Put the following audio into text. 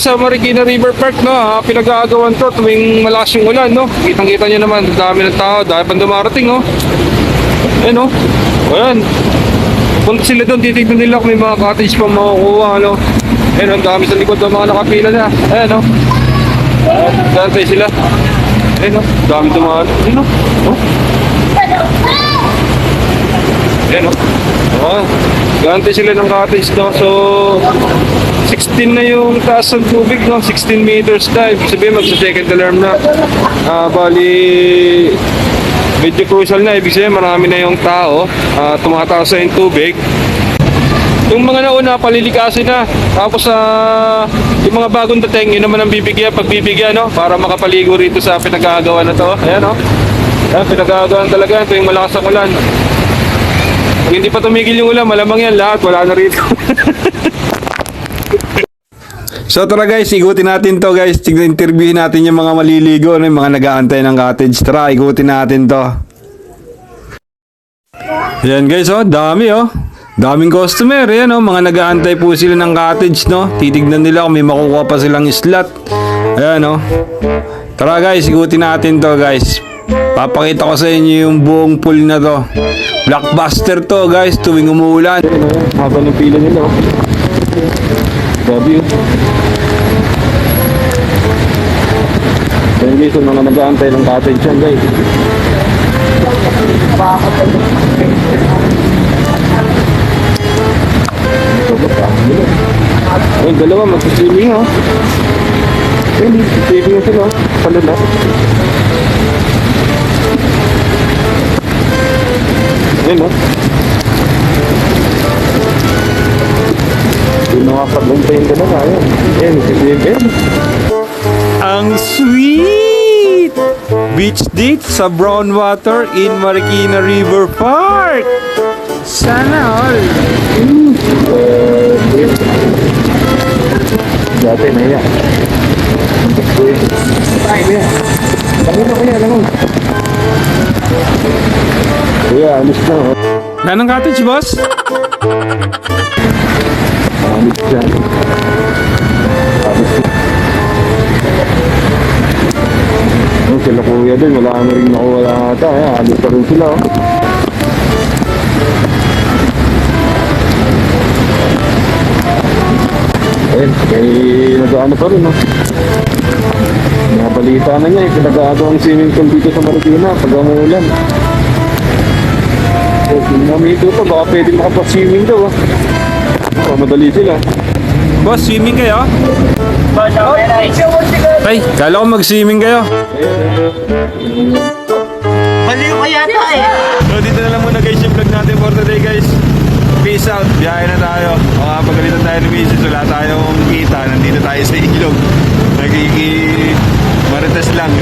sa Marikina River Park, no? Pinag-aagawan to tuwing malakas yung ulan, no? Kitang-kita nyo naman, dami ng tao, dahil pang dumarating, no? Ayan, no? Ayan. Punta sila doon, titignan nila kung may mga cottage pa makukuha, no? Ayan, ang dami sa likod ng mga nakapila na. Ayan, no? Ayan, dantay sila. Ayan, no? Dami dumaan. Ayan, no? Oh. Ayan, no? Oh. Gantay sila ng cottage, no? So, 16 na yung taas ng tubig, no? 16 meters na. Ibig sabihin, magsa-second alarm na. Bali, medyo crucial na. Ibig sabihin, marami na yung tao. Tumataas na yung tubig. Yung mga nauna, palilikasin na. Tapos, yung mga bagong dating, yun naman ang pagbibigyan, no? Para makapaligo rito sa pinag-aagawan na to. Ayan, no? Ayan, pinag-aagawan talaga. Ito yung malakas ang ulan. Pag hindi pa tumigil yung ulan, malamang yan lahat. Wala na rito. So tara guys, igutin natin to guys. Interviewin natin yung mga maliligo, yung mga nag-aantay ng cottage. Tara, igutin natin to. Yan guys, oh, dami oh. Daming customer, yan oh. Mga nag-aantay po sila ng cottage, no. Titignan nila kung may makukuha pa silang slot. Ayan oh. Tara guys, igutin natin to guys. Papakita ko sa inyo yung buong pool na to. Blockbuster to guys, tuwing umuulan. Haba ng pila nila oh. Grabe yun. Ayan guys, yung mga nag-aantay ng cottage yan guys. Ayun, dalawa mag-swimming oh. Ayun, swimming na sila oh. Palala. Ayun oh. Yung nakapag-umpay yung dalawa, ayun. Ayun, ayun. Ang sweet! Beach date sa Brownwater in Marikina River Park! Sana all! Dati na yan. Kuya, alis na. Nanong cottage, boss? Alis dyan. Sila kuya din, wala na rin nakuha ata. Alis pa rin sila. Ayun, kaya nag-ano pa rin. Nabalita na niya, pinag-aagaw ang swimming pool dito sa Marikina pag umuulan. So, mamito to, baka pwede makapag-swimming daw. Madali sila. Boss, swimming kayo? Ay, kala ko mag-swimming kayo. Maliw ka yata eh. So dito na lang muna guys yung vlog natin for today guys. Peace out, biyahe na tayo. Pagalitan tayo ng misis, wala tayong kita. Nandito tayo sa ilog. Marites lang.